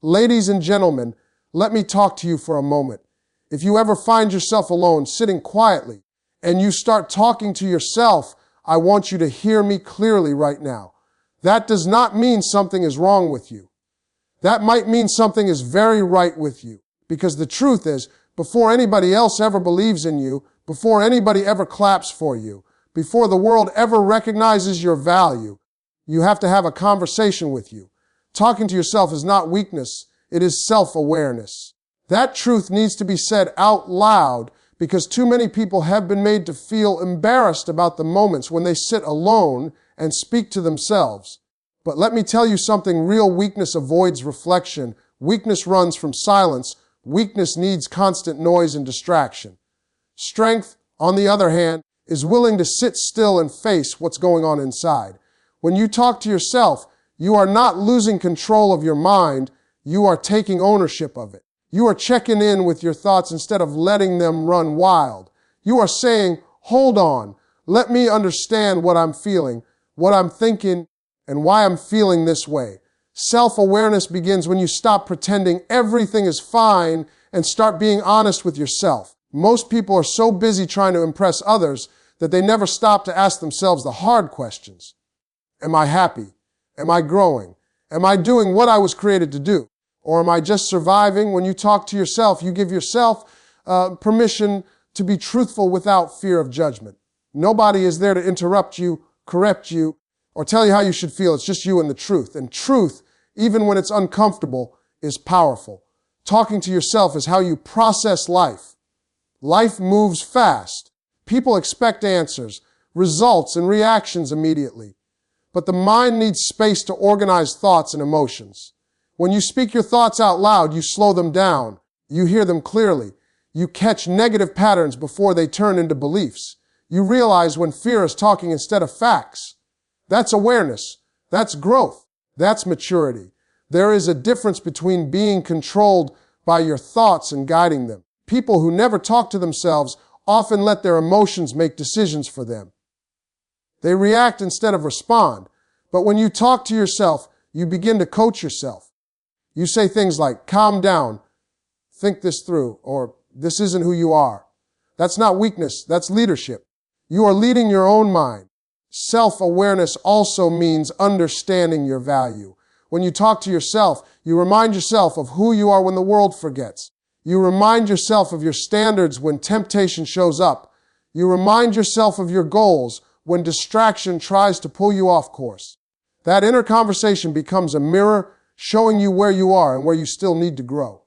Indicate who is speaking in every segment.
Speaker 1: Ladies and gentlemen, let me talk to you for a moment. If you ever find yourself alone, sitting quietly, and you start talking to yourself, I want you to hear me clearly right now. That does not mean something is wrong with you. That might mean something is very right with you. Because the truth is, before anybody else ever believes in you, before anybody ever claps for you, before the world ever recognizes your value, you have to have a conversation with you. Talking to yourself is not weakness, it is self-awareness. That truth needs to be said out loud because too many people have been made to feel embarrassed about the moments when they sit alone and speak to themselves. But let me tell you something, real weakness avoids reflection. Weakness runs from silence. Weakness needs constant noise and distraction. Strength, on the other hand, is willing to sit still and face what's going on inside. When you talk to yourself, you are not losing control of your mind, you are taking ownership of it. You are checking in with your thoughts instead of letting them run wild. You are saying, hold on, let me understand what I'm feeling, what I'm thinking, and why I'm feeling this way. Self-awareness begins when you stop pretending everything is fine and start being honest with yourself. Most people are so busy trying to impress others that they never stop to ask themselves the hard questions. Am I happy? Am I growing? Am I doing what I was created to do? Or am I just surviving? When you talk to yourself, you give yourself permission to be truthful without fear of judgment. Nobody is there to interrupt you, correct you, or tell you how you should feel. It's just you and the truth. And truth, even when it's uncomfortable, is powerful. Talking to yourself is how you process life. Life moves fast. People expect answers, results, and reactions immediately. But the mind needs space to organize thoughts and emotions. When you speak your thoughts out loud, you slow them down. You hear them clearly. You catch negative patterns before they turn into beliefs. You realize when fear is talking instead of facts. That's awareness. That's growth. That's maturity. There is a difference between being controlled by your thoughts and guiding them. People who never talk to themselves often let their emotions make decisions for them. They react instead of respond. But when you talk to yourself, you begin to coach yourself. You say things like, calm down, think this through, or this isn't who you are. That's not weakness, that's leadership. You are leading your own mind. Self-awareness also means understanding your value. When you talk to yourself, you remind yourself of who you are when the world forgets. You remind yourself of your standards when temptation shows up. You remind yourself of your goals when distraction tries to pull you off course. That inner conversation becomes a mirror showing you where you are and where you still need to grow.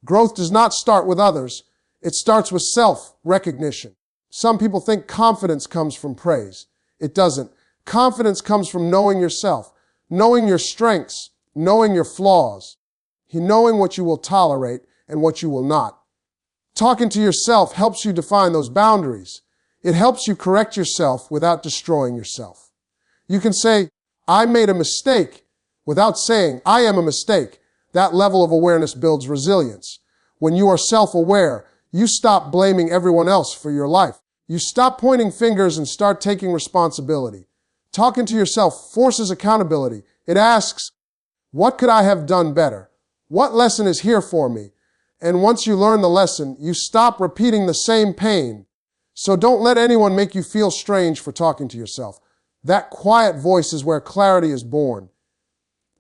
Speaker 1: Growth does not start with others. It starts with self-recognition. Some people think confidence comes from praise. It doesn't. Confidence comes from knowing yourself, knowing your strengths, knowing your flaws, knowing what you will tolerate and what you will not. Talking to yourself helps you define those boundaries. It helps you correct yourself without destroying yourself. You can say, I made a mistake, without saying, I am a mistake. That level of awareness builds resilience. When you are self-aware, you stop blaming everyone else for your life. You stop pointing fingers and start taking responsibility. Talking to yourself forces accountability. It asks, what could I have done better? What lesson is here for me? And once you learn the lesson, you stop repeating the same pain. So don't let anyone make you feel strange for talking to yourself. That quiet voice is where clarity is born.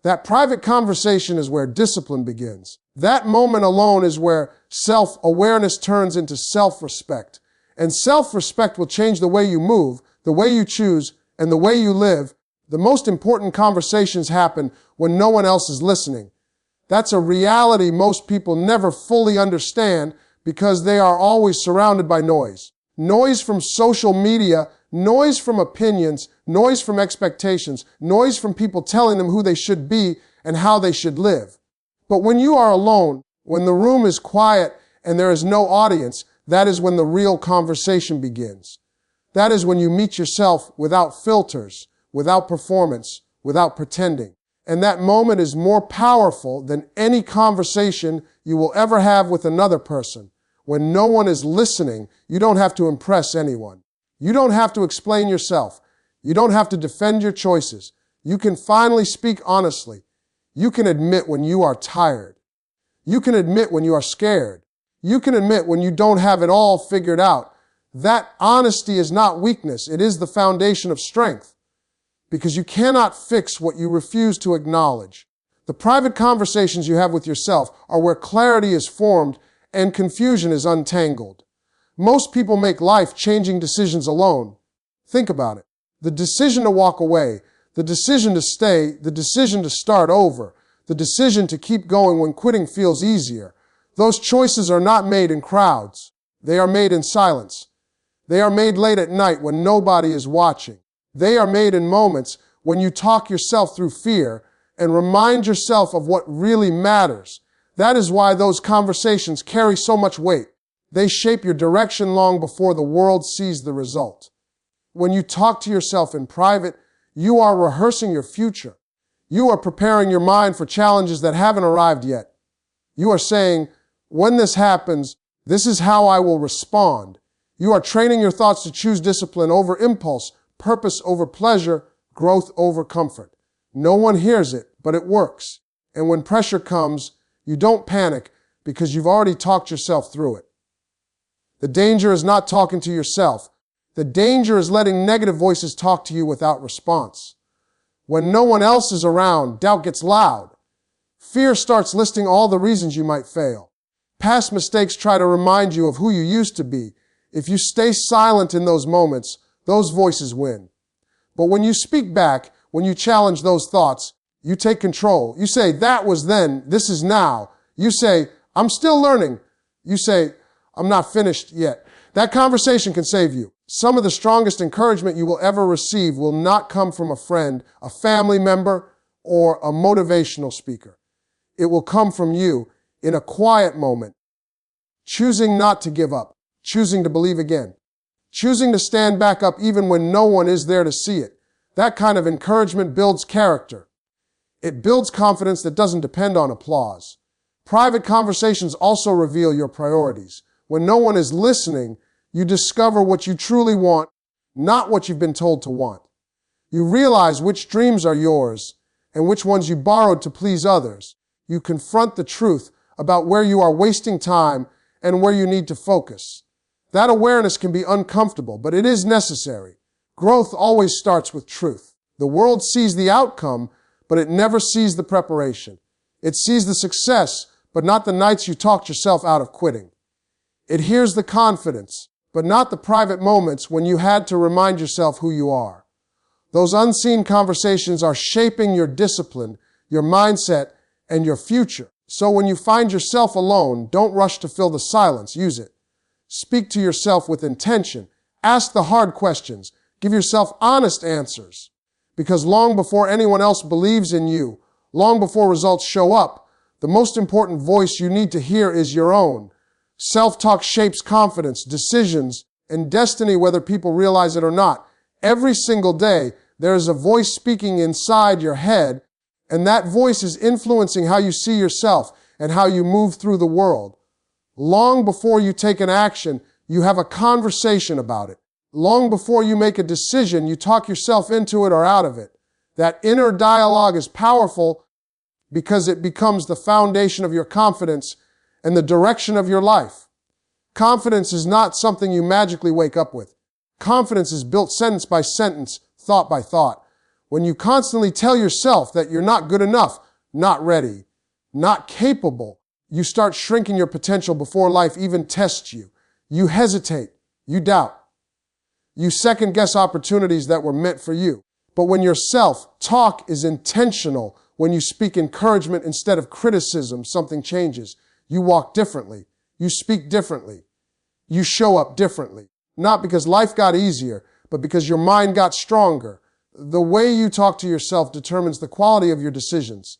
Speaker 1: That private conversation is where discipline begins. That moment alone is where self-awareness turns into self-respect. And self-respect will change the way you move, the way you choose, and the way you live. The most important conversations happen when no one else is listening. That's a reality most people never fully understand because they are always surrounded by noise. Noise from social media, noise from opinions, noise from expectations, noise from people telling them who they should be and how they should live. But when you are alone, when the room is quiet and there is no audience, that is when the real conversation begins. That is when you meet yourself without filters, without performance, without pretending. And that moment is more powerful than any conversation you will ever have with another person. When no one is listening, you don't have to impress anyone. You don't have to explain yourself. You don't have to defend your choices. You can finally speak honestly. You can admit when you are tired. You can admit when you are scared. You can admit when you don't have it all figured out. That honesty is not weakness. It is the foundation of strength, because you cannot fix what you refuse to acknowledge. The private conversations you have with yourself are where clarity is formed and confusion is untangled. Most people make life-changing decisions alone. Think about it. The decision to walk away, the decision to stay, the decision to start over, the decision to keep going when quitting feels easier. Those choices are not made in crowds. They are made in silence. They are made late at night when nobody is watching. They are made in moments when you talk yourself through fear and remind yourself of what really matters. That is why those conversations carry so much weight. They shape your direction long before the world sees the result. When you talk to yourself in private, you are rehearsing your future. You are preparing your mind for challenges that haven't arrived yet. You are saying, when this happens, this is how I will respond. You are training your thoughts to choose discipline over impulse, purpose over pleasure, growth over comfort. No one hears it, but it works. And when pressure comes, you don't panic because you've already talked yourself through it. The danger is not talking to yourself. The danger is letting negative voices talk to you without response. When no one else is around, doubt gets loud. Fear starts listing all the reasons you might fail. Past mistakes try to remind you of who you used to be. If you stay silent in those moments, those voices win. But when you speak back, when you challenge those thoughts, you take control. You say, that was then, this is now. You say, I'm still learning. You say, I'm not finished yet. That conversation can save you. Some of the strongest encouragement you will ever receive will not come from a friend, a family member, or a motivational speaker. It will come from you in a quiet moment, choosing not to give up, choosing to believe again, choosing to stand back up even when no one is there to see it. That kind of encouragement builds character. It builds confidence that doesn't depend on applause. Private conversations also reveal your priorities. When no one is listening, you discover what you truly want, not what you've been told to want. You realize which dreams are yours and which ones you borrowed to please others. You confront the truth about where you are wasting time and where you need to focus. That awareness can be uncomfortable, but it is necessary. Growth always starts with truth. The world sees the outcome, but it never sees the preparation. It sees the success, but not the nights you talked yourself out of quitting. It hears the confidence, but not the private moments when you had to remind yourself who you are. Those unseen conversations are shaping your discipline, your mindset, and your future. So when you find yourself alone, don't rush to fill the silence. Use it. Speak to yourself with intention. Ask the hard questions. Give yourself honest answers. Because long before anyone else believes in you, long before results show up, the most important voice you need to hear is your own. Self-talk shapes confidence, decisions, and destiny, whether people realize it or not. Every single day, there is a voice speaking inside your head, and that voice is influencing how you see yourself and how you move through the world. Long before you take an action, you have a conversation about it. Long before you make a decision, you talk yourself into it or out of it. That inner dialogue is powerful because it becomes the foundation of your confidence and the direction of your life. Confidence is not something you magically wake up with. Confidence is built sentence by sentence, thought by thought. When you constantly tell yourself that you're not good enough, not ready, not capable, you start shrinking your potential before life even tests you. You hesitate. You doubt. You second-guess opportunities that were meant for you. But when your self-talk is intentional, when you speak encouragement instead of criticism, something changes. You walk differently. You speak differently. You show up differently. Not because life got easier, but because your mind got stronger. The way you talk to yourself determines the quality of your decisions.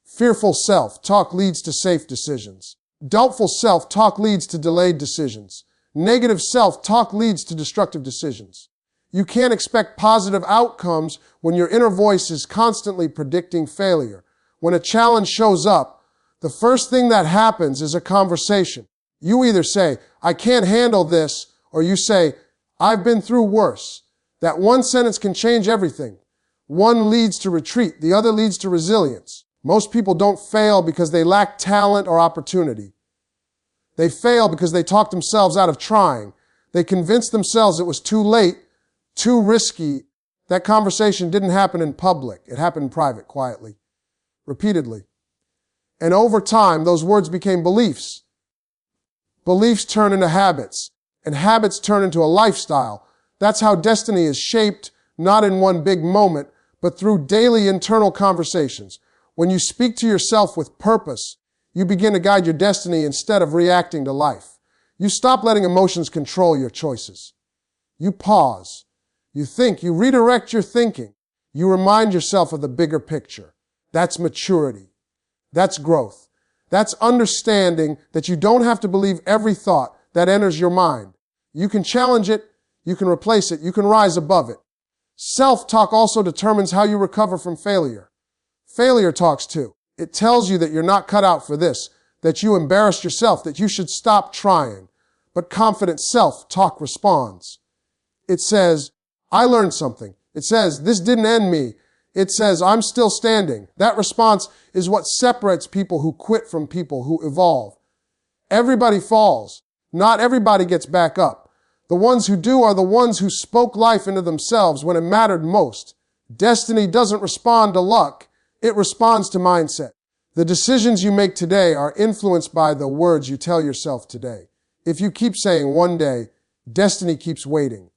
Speaker 1: Fearful self-talk leads to safe decisions. Doubtful self-talk leads to delayed decisions. Negative self-talk leads to destructive decisions. You can't expect positive outcomes when your inner voice is constantly predicting failure. When a challenge shows up, the first thing that happens is a conversation. You either say, I can't handle this, or you say, I've been through worse. That one sentence can change everything. One leads to retreat, the other leads to resilience. Most people don't fail because they lack talent or opportunity. They fail because they talk themselves out of trying. They convinced themselves it was too late, too risky. That conversation didn't happen in public. It happened in private, quietly, repeatedly. And over time, those words became beliefs. Beliefs turn into habits, and habits turn into a lifestyle. That's how destiny is shaped, not in one big moment, but through daily internal conversations. When you speak to yourself with purpose, you begin to guide your destiny instead of reacting to life. You stop letting emotions control your choices. You pause. You think. You redirect your thinking. You remind yourself of the bigger picture. That's maturity. That's growth. That's understanding that you don't have to believe every thought that enters your mind. You can challenge it. You can replace it. You can rise above it. Self-talk also determines how you recover from failure. Failure talks too. It tells you that you're not cut out for this, that you embarrassed yourself, that you should stop trying. But confident self-talk responds. It says, I learned something. It says, this didn't end me. It says, I'm still standing. That response is what separates people who quit from people who evolve. Everybody falls. Not everybody gets back up. The ones who do are the ones who spoke life into themselves when it mattered most. Destiny doesn't respond to luck. It responds to mindset. The decisions you make today are influenced by the words you tell yourself today. If you keep saying one day, destiny keeps waiting.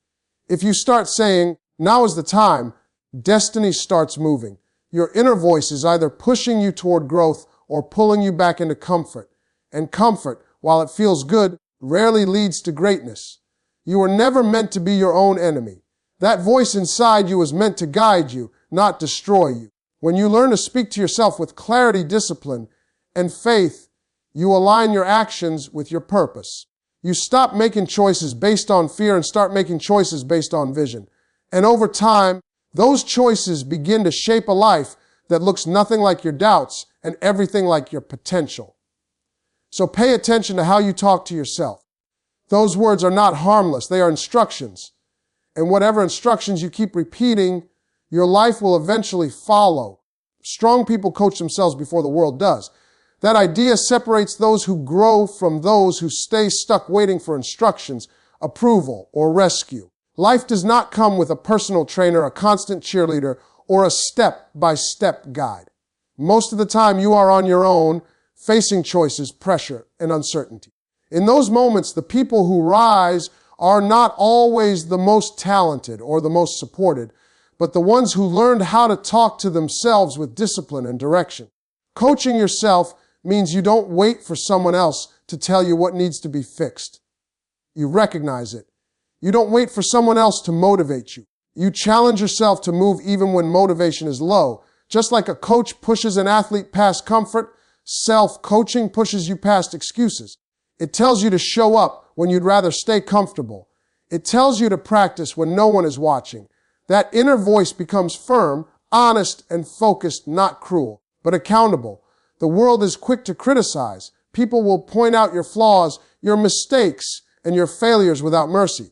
Speaker 1: If you start saying, now is the time, destiny starts moving. Your inner voice is either pushing you toward growth or pulling you back into comfort. And comfort, while it feels good, rarely leads to greatness. You were never meant to be your own enemy. That voice inside you is meant to guide you, not destroy you. When you learn to speak to yourself with clarity, discipline, and faith, you align your actions with your purpose. You stop making choices based on fear and start making choices based on vision. And over time, those choices begin to shape a life that looks nothing like your doubts and everything like your potential. So pay attention to how you talk to yourself. Those words are not harmless. They are instructions. And whatever instructions you keep repeating, your life will eventually follow. Strong people coach themselves before the world does. That idea separates those who grow from those who stay stuck waiting for instructions, approval, or rescue. Life does not come with a personal trainer, a constant cheerleader, or a step-by-step guide. Most of the time you are on your own, facing choices, pressure, and uncertainty. In those moments, the people who rise are not always the most talented or the most supported, but the ones who learned how to talk to themselves with discipline and direction. Coaching yourself means you don't wait for someone else to tell you what needs to be fixed. You recognize it. You don't wait for someone else to motivate you. You challenge yourself to move even when motivation is low. Just like a coach pushes an athlete past comfort, self-coaching pushes you past excuses. It tells you to show up when you'd rather stay comfortable. It tells you to practice when no one is watching. That inner voice becomes firm, honest, and focused, not cruel, but accountable. The world is quick to criticize. People will point out your flaws, your mistakes, and your failures without mercy.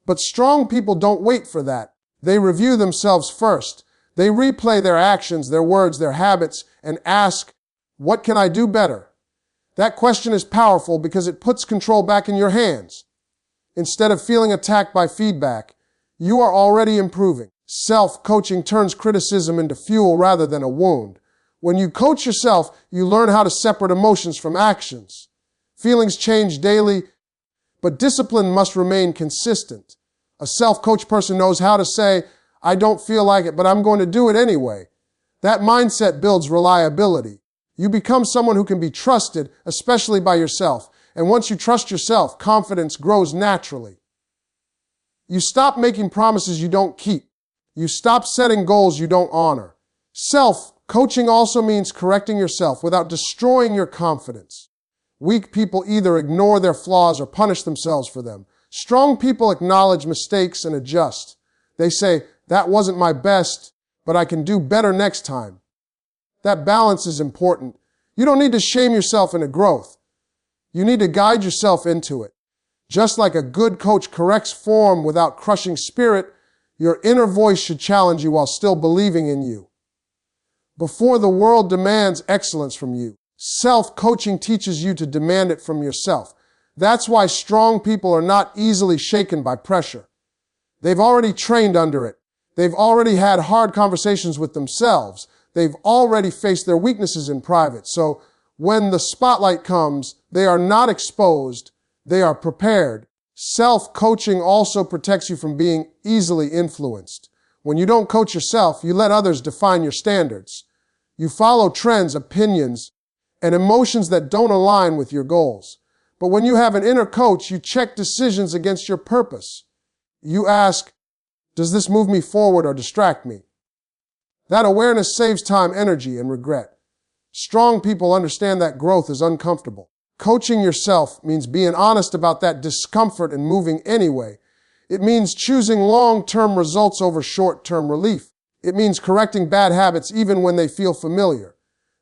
Speaker 1: But strong people don't wait for that. They review themselves first. They replay their actions, their words, their habits, and ask, what can I do better? That question is powerful because it puts control back in your hands. Instead of feeling attacked by feedback, you are already improving. Self-coaching turns criticism into fuel rather than a wound. When you coach yourself, you learn how to separate emotions from actions. Feelings change daily, but discipline must remain consistent. A self-coached person knows how to say, I don't feel like it, but I'm going to do it anyway. That mindset builds reliability. You become someone who can be trusted, especially by yourself. And once you trust yourself, confidence grows naturally. You stop making promises you don't keep. You stop setting goals you don't honor. Self-coaching also means correcting yourself without destroying your confidence. Weak people either ignore their flaws or punish themselves for them. Strong people acknowledge mistakes and adjust. They say, that wasn't my best, but I can do better next time. That balance is important. You don't need to shame yourself into growth. You need to guide yourself into it. Just like a good coach corrects form without crushing spirit, your inner voice should challenge you while still believing in you. before the world demands excellence from you. Self-coaching teaches you to demand it from yourself. That's why strong people are not easily shaken by pressure. They've already trained under it. They've already had hard conversations with themselves. They've already faced their weaknesses in private. So when the spotlight comes, they are not exposed. They are prepared. Self-coaching also protects you from being easily influenced. When you don't coach yourself, you let others define your standards. You follow trends, opinions, and emotions that don't align with your goals. But when you have an inner coach, you check decisions against your purpose. You ask, does this move me forward or distract me? That awareness saves time, energy, and regret. Strong people understand that growth is uncomfortable. Coaching yourself means being honest about that discomfort and moving anyway. It means choosing long-term results over short-term relief. It means correcting bad habits even when they feel familiar.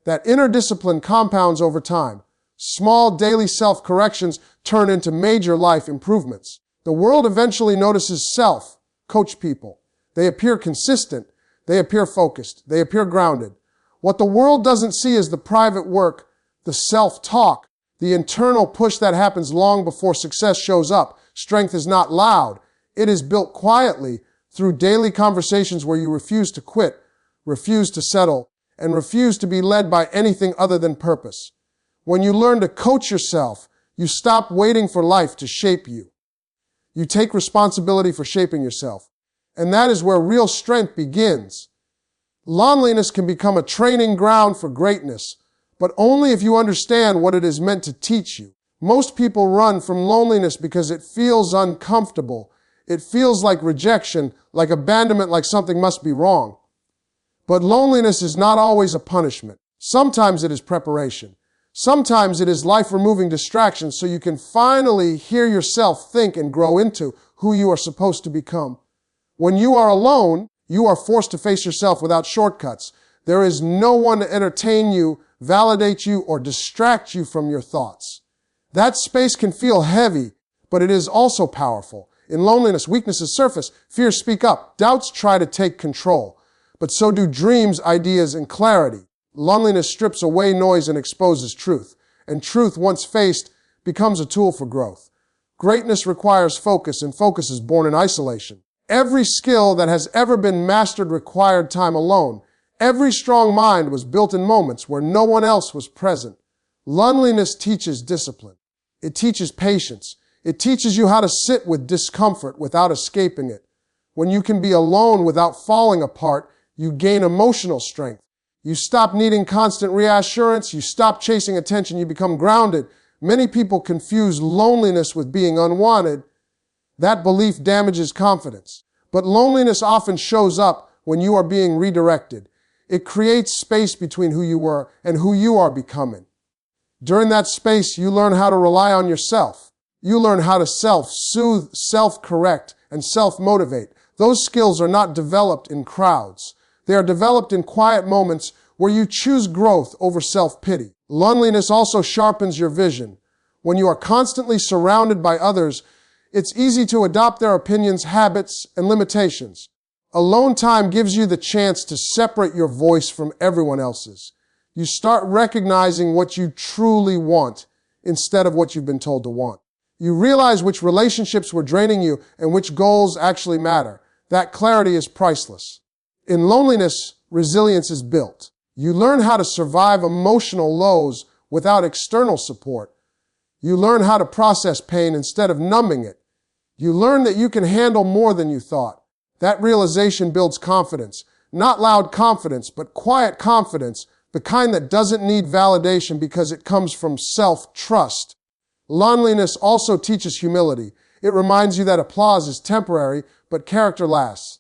Speaker 1: That inner discipline compounds over time. Small daily self-corrections turn into major life improvements. The world eventually notices self-coach people. They appear consistent. They appear focused. They appear grounded. What the world doesn't see is the private work, the self-talk, the internal push that happens long before success shows up. Strength is not loud. It is built quietly through daily conversations where you refuse to quit, refuse to settle, and refuse to be led by anything other than purpose. When you learn to coach yourself, you stop waiting for life to shape you. You take responsibility for shaping yourself. And that is where real strength begins. Loneliness can become a training ground for greatness, but only if you understand what it is meant to teach you. Most people run from loneliness because it feels uncomfortable. It feels like rejection, like abandonment, like something must be wrong. But loneliness is not always a punishment. Sometimes it is preparation. Sometimes it is life-removing distractions so you can finally hear yourself think and grow into who you are supposed to become. When you are alone, you are forced to face yourself without shortcuts. There is no one to entertain you, validate you, or distract you from your thoughts. That space can feel heavy, but it is also powerful. In loneliness, weaknesses surface, fears speak up, doubts try to take control. But so do dreams, ideas, and clarity. Loneliness strips away noise and exposes truth. And truth, once faced, becomes a tool for growth. Greatness requires focus, and focus is born in isolation. Every skill that has ever been mastered required time alone. Every strong mind was built in moments where no one else was present. Loneliness teaches discipline. It teaches patience. It teaches you how to sit with discomfort without escaping it. When you can be alone without falling apart, you gain emotional strength. You stop needing constant reassurance. You stop chasing attention. You become grounded. Many people confuse loneliness with being unwanted. That belief damages confidence. But loneliness often shows up when you are being redirected. It creates space between who you were and who you are becoming. During that space, you learn how to rely on yourself. You learn how to self-soothe, self-correct, and self-motivate. Those skills are not developed in crowds. They are developed in quiet moments where you choose growth over self-pity. Loneliness also sharpens your vision. When you are constantly surrounded by others, it's easy to adopt their opinions, habits, and limitations. Alone time gives you the chance to separate your voice from everyone else's. You start recognizing what you truly want instead of what you've been told to want. You realize which relationships were draining you and which goals actually matter. That clarity is priceless. In loneliness, resilience is built. You learn how to survive emotional lows without external support. You learn how to process pain instead of numbing it. You learn that you can handle more than you thought. That realization builds confidence. Not loud confidence, but quiet confidence, the kind that doesn't need validation because it comes from self-trust. Loneliness also teaches humility. It reminds you that applause is temporary, but character lasts.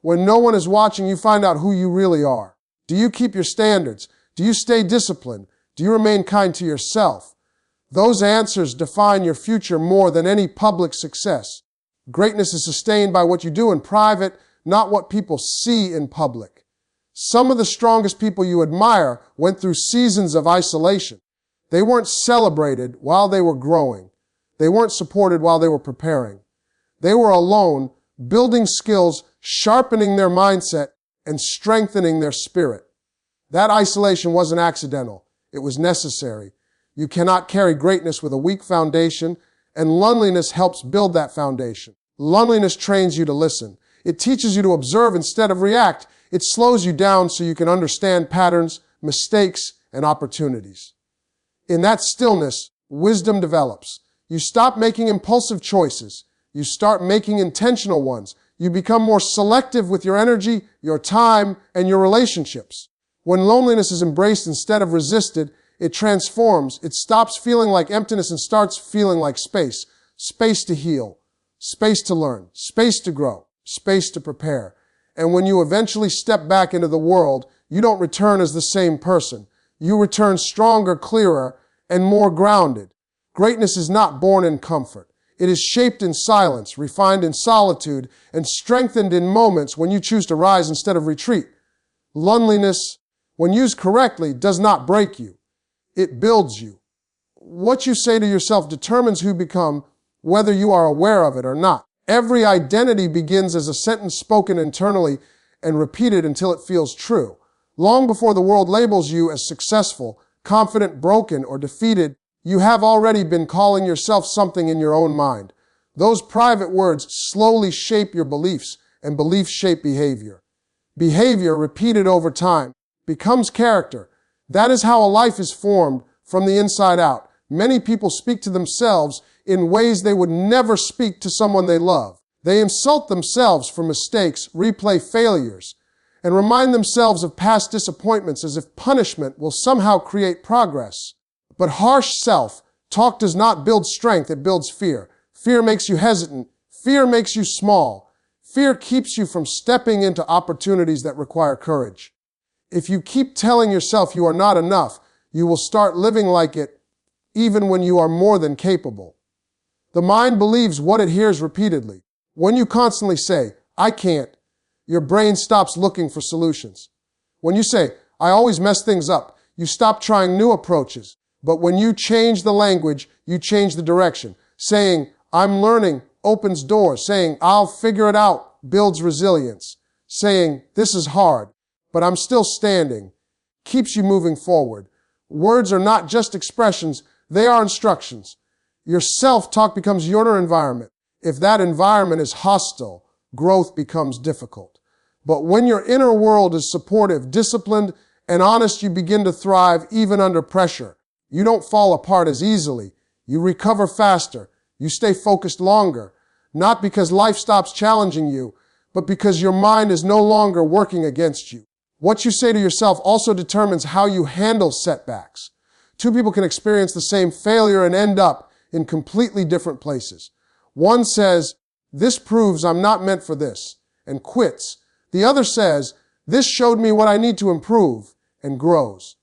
Speaker 1: When no one is watching, you find out who you really are. Do you keep your standards? Do you stay disciplined? Do you remain kind to yourself? Those answers define your future more than any public success. Greatness is sustained by what you do in private, not what people see in public. Some of the strongest people you admire went through seasons of isolation. They weren't celebrated while they were growing. They weren't supported while they were preparing. They were alone, building skills, sharpening their mindset, and strengthening their spirit. That isolation wasn't accidental. It was necessary. You cannot carry greatness with a weak foundation, and loneliness helps build that foundation. Loneliness trains you to listen. It teaches you to observe instead of react. It slows you down so you can understand patterns, mistakes, and opportunities. In that stillness, wisdom develops. You stop making impulsive choices. You start making intentional ones. You become more selective with your energy, your time, and your relationships. When loneliness is embraced instead of resisted, it transforms. It stops feeling like emptiness and starts feeling like space. Space to heal, space to learn, space to grow, space to prepare. And when you eventually step back into the world, you don't return as the same person. You return stronger, clearer, and more grounded. Greatness is not born in comfort. It is shaped in silence, refined in solitude, and strengthened in moments when you choose to rise instead of retreat. Loneliness, when used correctly, does not break you. It builds you. What you say to yourself determines who you become, whether you are aware of it or not. Every identity begins as a sentence spoken internally and repeated until it feels true. Long before the world labels you as successful, confident, broken, or defeated, you have already been calling yourself something in your own mind. Those private words slowly shape your beliefs, and beliefs shape behavior. Behavior, repeated over time, becomes character. That is how a life is formed from the inside out. Many people speak to themselves in ways they would never speak to someone they love. They insult themselves for mistakes, replay failures, and remind themselves of past disappointments as if punishment will somehow create progress. But harsh self-talk does not build strength, it builds fear. Fear makes you hesitant. Fear makes you small. Fear keeps you from stepping into opportunities that require courage. If you keep telling yourself you are not enough, you will start living like it, even when you are more than capable. The mind believes what it hears repeatedly. When you constantly say, I can't, your brain stops looking for solutions. When you say, I always mess things up, you stop trying new approaches. But when you change the language, you change the direction. Saying, I'm learning, opens doors. Saying, I'll figure it out, builds resilience. Saying, this is hard, but I'm still standing, keeps you moving forward. Words are not just expressions, they are instructions. Your self-talk becomes your environment. If that environment is hostile, growth becomes difficult. But when your inner world is supportive, disciplined, and honest, you begin to thrive even under pressure. You don't fall apart as easily. You recover faster. You stay focused longer. Not because life stops challenging you, but because your mind is no longer working against you. What you say to yourself also determines how you handle setbacks. Two people can experience the same failure and end up in completely different places. One says, this proves I'm not meant for this, and quits. The other says, this showed me what I need to improve, and grows.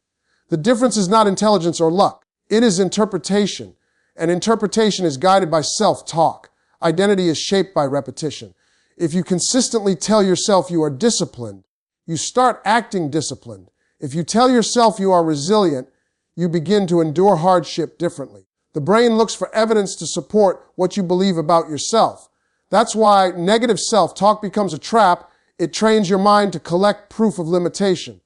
Speaker 1: The difference is not intelligence or luck. It is interpretation. And interpretation is guided by self-talk. Identity is shaped by repetition. If you consistently tell yourself you are disciplined, you start acting disciplined. If you tell yourself you are resilient, you begin to endure hardship differently. The brain looks for evidence to support what you believe about yourself. That's why negative self-talk becomes a trap. It trains your mind to collect proof of limitation.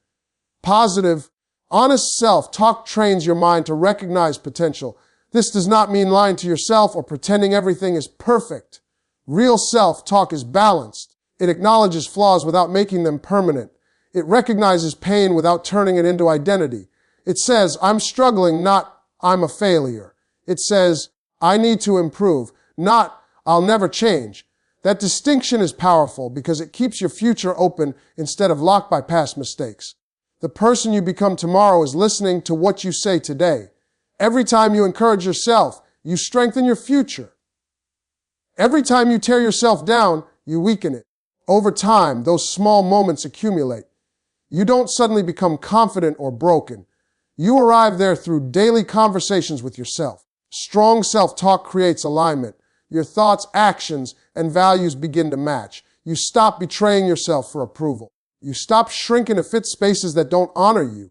Speaker 1: Positive, honest self-talk trains your mind to recognize potential. This does not mean lying to yourself or pretending everything is perfect. Real self-talk is balanced. It acknowledges flaws without making them permanent. It recognizes pain without turning it into identity. It says, I'm struggling, not I'm a failure. It says, I need to improve, not I'll never change. That distinction is powerful because it keeps your future open instead of locked by past mistakes. The person you become tomorrow is listening to what you say today. Every time you encourage yourself, you strengthen your future. Every time you tear yourself down, you weaken it. Over time, those small moments accumulate. You don't suddenly become confident or broken. You arrive there through daily conversations with yourself. Strong self-talk creates alignment. Your thoughts, actions, and values begin to match. You stop betraying yourself for approval. You stop shrinking to fit spaces that don't honor you.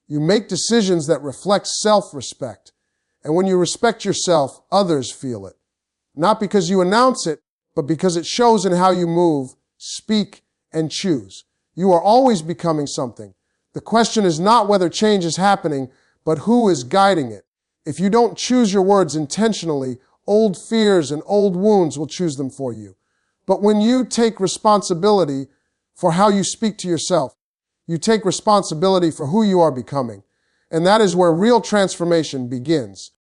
Speaker 1: You make decisions that reflect self-respect. And when you respect yourself, others feel it. Not because you announce it, but because it shows in how you move, speak, and choose. You are always becoming something. The question is not whether change is happening, but who is guiding it. If you don't choose your words intentionally, old fears and old wounds will choose them for you. But when you take responsibility for how you speak to yourself, you take responsibility for who you are becoming. And that is where real transformation begins.